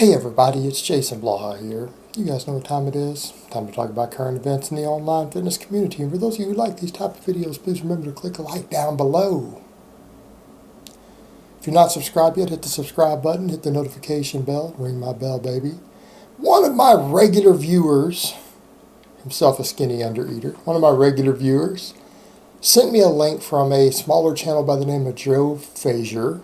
Hey everybody, it's Jason Blaha here. You guys know what time it is. Time to talk about current events in the online fitness community. And for those of you who like these type of videos, please remember to click a like down below. If you're not subscribed yet, hit the subscribe button, hit the notification bell, ring my bell, baby. One of my regular viewers, himself a skinny undereater, one of my regular viewers, sent me a link from a smaller channel by the name of Fazer.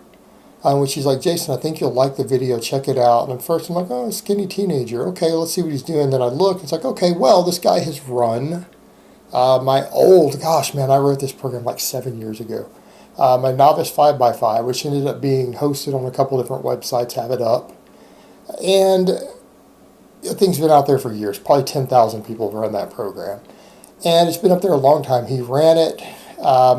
Which he's like, Jason, I think you'll like the video, check it out. And at first I'm like, oh, skinny teenager. Okay, let's see what he's doing. Then I look, it's like, okay, well, this guy has run gosh, man, I wrote this program like 7 years ago. My novice 5x5, which ended up being hosted on a couple different websites, have it up. And the thing's been out there for years. Probably 10,000 people have run that program. And it's been up there a long time. He ran it.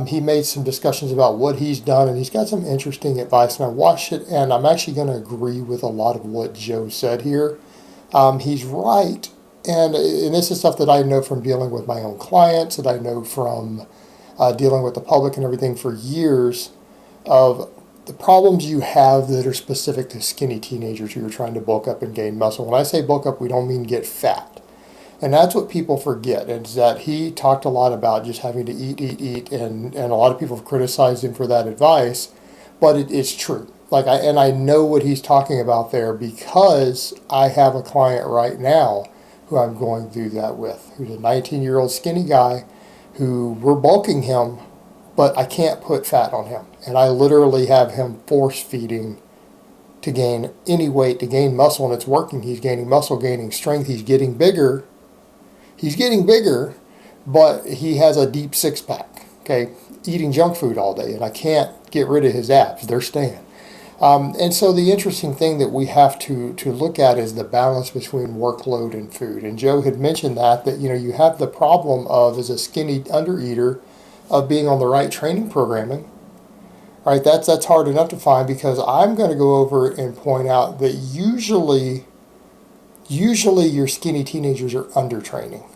He made some discussions about what he's done, and he's got some interesting advice, and I watched it, and I'm actually going to agree with a lot of what Joe said here. He's right, and this is stuff that I know from dealing with my own clients, that I know from dealing with the public and everything for years, of the problems you have that are specific to skinny teenagers who are trying to bulk up and gain muscle. When I say bulk up, we don't mean get fat. And that's what people forget, is that he talked a lot about just having to eat, and a lot of people have criticized him for that advice, but it's true. I know what he's talking about there because I have a client right now who I'm going through that with, who's a 19-year-old skinny guy who we're bulking him, but I can't put fat on him. And I literally have him force feeding to gain any weight, to gain muscle, and it's working. He's gaining muscle, gaining strength, he's getting bigger. He's getting bigger, but he has a deep six-pack, okay, eating junk food all day, and I can't get rid of his abs. They're staying. And so the interesting thing that we have to look at is the balance between workload and food. And Joe had mentioned that you have the problem of, as a skinny undereater, of being on the right training programming. All right, that's hard enough to find, because I'm going to go over and point out that usually your skinny teenagers are undertraining.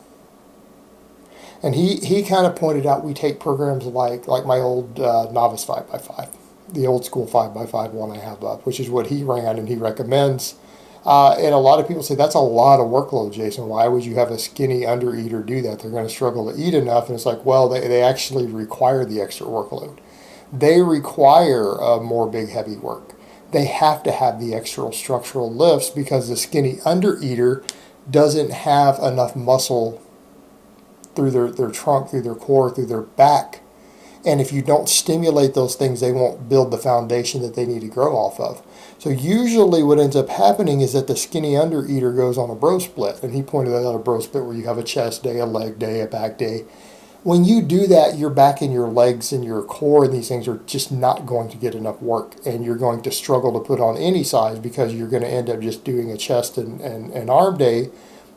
And he kind of pointed out, we take programs like my old novice 5x5, the old school 5x5 one I have up, which is what he ran and he recommends. And a lot of people say, that's a lot of workload, Jason. Why would you have a skinny undereater do that? They're going to struggle to eat enough. And it's like, well, they actually require the extra workload. They require more big, heavy work. They have to have the extra structural lifts because the skinny undereater doesn't have enough muscle through their trunk, through their core, through their back. And if you don't stimulate those things, they won't build the foundation that they need to grow off of. So usually what ends up happening is that the skinny undereater goes on a bro split. And he pointed out a bro split where you have a chest day, a leg day, a back day. When you do that, your back and your legs and your core and these things are just not going to get enough work, and you're going to struggle to put on any size because you're going to end up just doing a chest and arm day,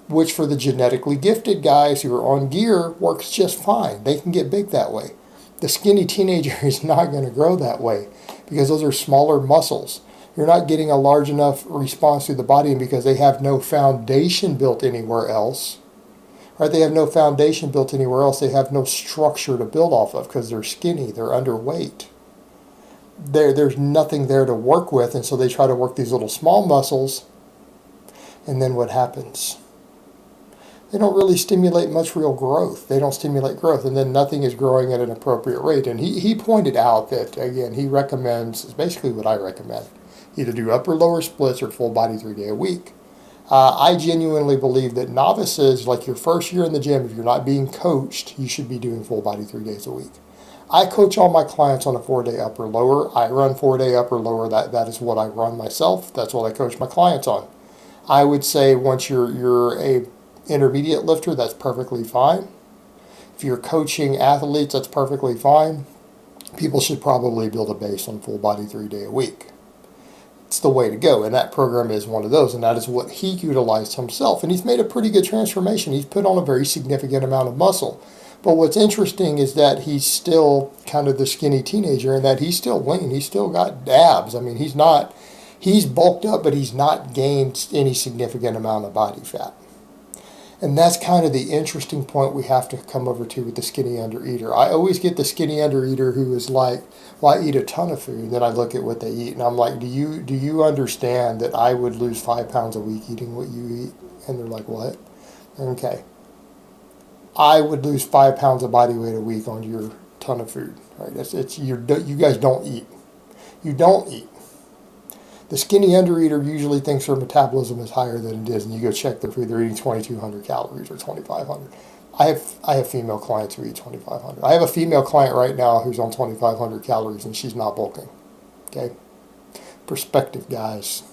which for the genetically gifted guys who are on gear works just fine. They can get big that way. The skinny teenager is not going to grow that way because those are smaller muscles. You're not getting a large enough response through the body, and because they have no foundation built anywhere else. Right, they have no foundation built anywhere else. They have no structure to build off of because they're skinny, they're underweight. There's nothing there to work with, and so they try to work these little small muscles, and then what happens? They don't really stimulate much real growth. They don't stimulate growth, and then nothing is growing at an appropriate rate. And he pointed out that, again, he recommends, it's basically what I recommend, either do upper lower splits or full body 3 day a week. I genuinely believe that novices, like your first year in the gym, if you're not being coached, you should be doing full body 3 days a week. I coach all my clients on a 4-day upper lower. I run 4-day upper lower. That is what I run myself. That's what I coach my clients on. I would say once you're a intermediate lifter, that's perfectly fine. If you're coaching athletes, that's perfectly fine. People should probably build a base on full body 3 day a week. It's the way to go, and that program is one of those, and that is what he utilized himself, and he's made a pretty good transformation. He's put on a very significant amount of muscle, but what's interesting is that he's still kind of the skinny teenager, and that he's still lean. He's still got abs. I mean, he's bulked up, but he's not gained any significant amount of body fat. And that's kind of the interesting point we have to come over to with the skinny undereater. I always get the skinny undereater who is like, well, I eat a ton of food. And then I look at what they eat and I'm like, do you understand that I would lose 5 pounds a week eating what you eat? And they're like, what? Okay. I would lose 5 pounds of body weight a week on your ton of food. Right? You guys don't eat. You don't eat. The skinny undereater usually thinks their metabolism is higher than it is, and you go check their food, they're eating 2,200 calories or 2,500. I have female clients who eat 2,500. I have a female client right now who's on 2,500 calories, and she's not bulking. Okay? Perspective, guys.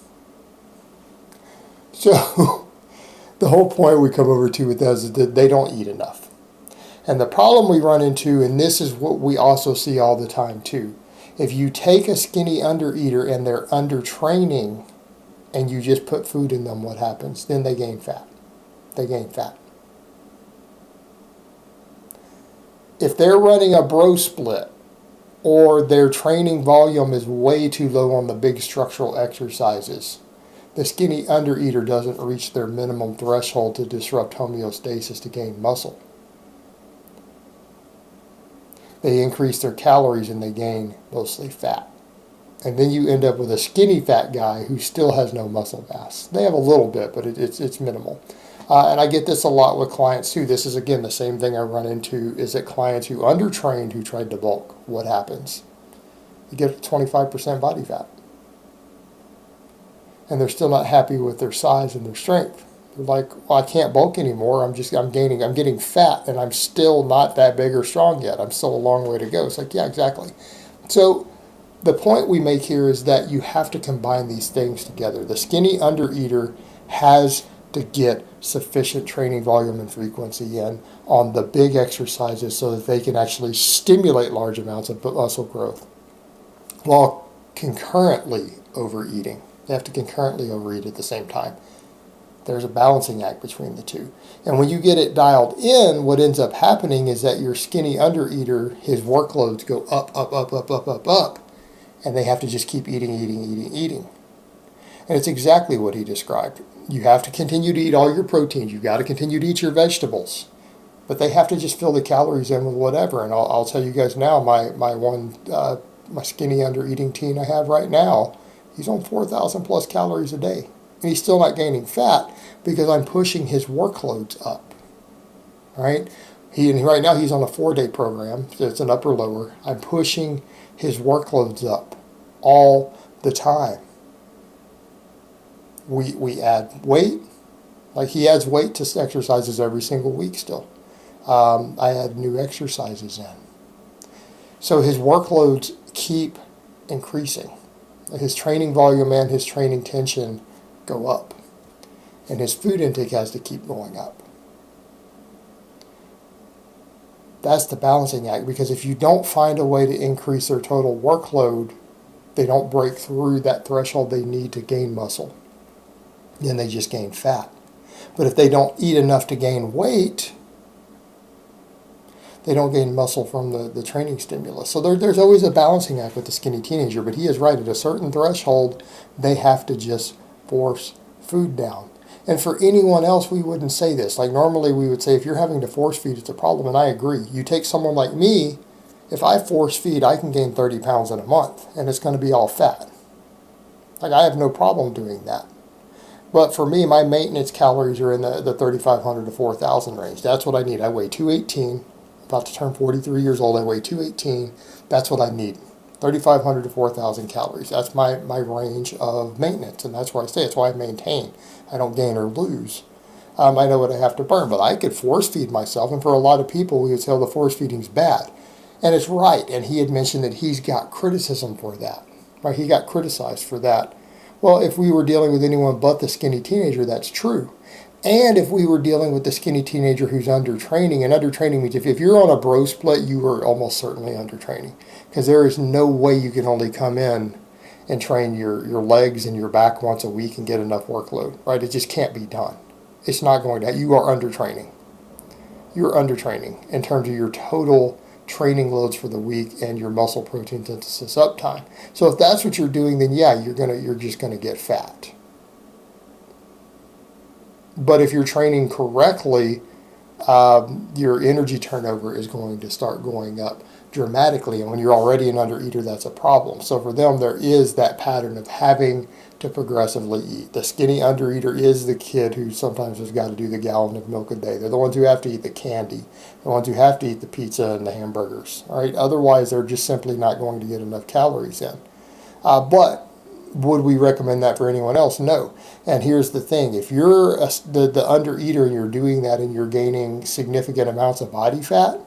So, the whole point we come over to with that is that they don't eat enough. And the problem we run into, and this is what we also see all the time too, if you take a skinny undereater and they're under training and you just put food in them, what happens? Then they gain fat. They gain fat. If they're running a bro split or their training volume is way too low on the big structural exercises, the skinny undereater doesn't reach their minimum threshold to disrupt homeostasis to gain muscle. They increase their calories and they gain mostly fat. And then you end up with a skinny fat guy who still has no muscle mass. They have a little bit, but it's minimal. And I get this a lot with clients too. This is, again, the same thing I run into is that clients who undertrained who tried to bulk, what happens? You get 25% body fat. And they're still not happy with their size and their strength. They're like, well, I can't bulk anymore. I'm getting fat, and I'm still not that big or strong yet. I'm still a long way to go. It's like, yeah, exactly. So the point we make here is that you have to combine these things together. The skinny undereater has to get sufficient training volume and frequency in on the big exercises so that they can actually stimulate large amounts of muscle growth while concurrently overeating. They have to concurrently overeat at the same time. There's a balancing act between the two. And when you get it dialed in, what ends up happening is that your skinny undereater, his workloads go up, and they have to just keep eating. And it's exactly what he described. You have to continue to eat all your proteins. You've got to continue to eat your vegetables. But they have to just fill the calories in with whatever. And I'll tell you guys now, my skinny undereating teen I have right now, he's on 4,000 plus calories a day. And he's still not gaining fat because I'm pushing his workloads up, right? Right now he's on a 4-day program, so it's an upper lower. I'm pushing his workloads up all the time. We add weight, like he adds weight to exercises every single week still. I add new exercises in. So his workloads keep increasing. His training volume and his training tension go up, and his food intake has to keep going up. That's the balancing act, because if you don't find a way to increase their total workload, they don't break through that threshold they need to gain muscle. Then they just gain fat. But if they don't eat enough to gain weight, they don't gain muscle from the training stimulus. So there's always a balancing act with the skinny teenager, but he is right. At a certain threshold, they have to just force food down. And for anyone else, we wouldn't say this. Like normally we would say if you're having to force feed, it's a problem, and I agree. You take someone like me, if I force feed, I can gain 30 pounds in a month, and it's going to be all fat. Like I have no problem doing that. But for me, my maintenance calories are in the 3,500 to 4,000 range. That's what I need. I weigh 218, about to turn 43 years old. I weigh 218. That's what I need. 3,500 to 4,000 calories. That's my range of maintenance, and that's where I stay. That's why I maintain. I don't gain or lose. I know what I have to burn, but I could force feed myself, and for a lot of people, we would say, oh, the force feeding's bad. And it's right, and he had mentioned that he's got criticism for that. Right? He got criticized for that. Well, if we were dealing with anyone but the skinny teenager, that's true. And if we were dealing with the skinny teenager who's undertraining, and undertraining means if you're on a bro split, you are almost certainly undertraining. Because there is no way you can only come in and train your legs and your back once a week and get enough workload, right? It just can't be done. It's not going to. You are undertraining. You're undertraining in terms of your total training loads for the week and your muscle protein synthesis uptime. So if that's what you're doing, then yeah, you're just gonna get fat. But if you're training correctly, your energy turnover is going to start going up dramatically. And when you're already an undereater, that's a problem. So for them, there is that pattern of having to progressively eat. The skinny undereater is the kid who sometimes has got to do the gallon of milk a day. They're the ones who have to eat the candy, the ones who have to eat the pizza and the hamburgers. All right. Otherwise, they're just simply not going to get enough calories in. But would we recommend that for anyone else? No. And here's the thing. If you're the undereater and you're doing that and you're gaining significant amounts of body fat,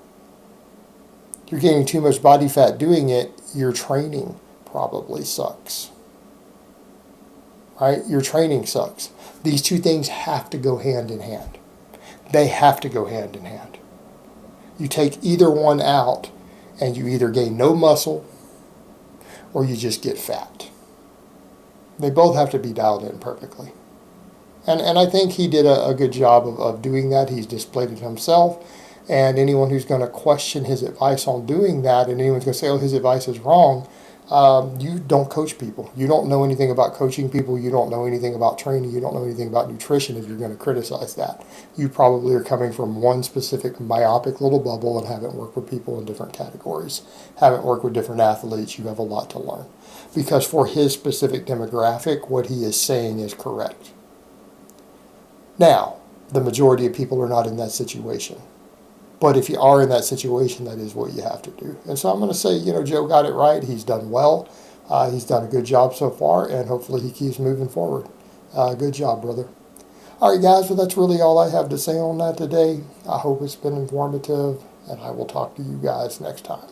you're gaining too much body fat doing it, your training probably sucks. Right? Your training sucks. These two things have to go hand in hand. They have to go hand in hand. You take either one out and you either gain no muscle or you just get fat. They both have to be dialed in perfectly. And I think he did a good job of doing that. He's displayed it himself. And anyone who's going to question his advice on doing that, and anyone's going to say, oh, his advice is wrong, you don't coach people. You don't know anything about coaching people. You don't know anything about training. You don't know anything about nutrition if you're going to criticize that. You probably are coming from one specific myopic little bubble and haven't worked with people in different categories, haven't worked with different athletes. You have a lot to learn. Because for his specific demographic, what he is saying is correct. Now, the majority of people are not in that situation. But if you are in that situation, that is what you have to do. And so I'm going to say, Joe got it right. He's done well. He's done a good job so far, and hopefully he keeps moving forward. Good job, brother. All right, guys, well, that's really all I have to say on that today. I hope it's been informative, and I will talk to you guys next time.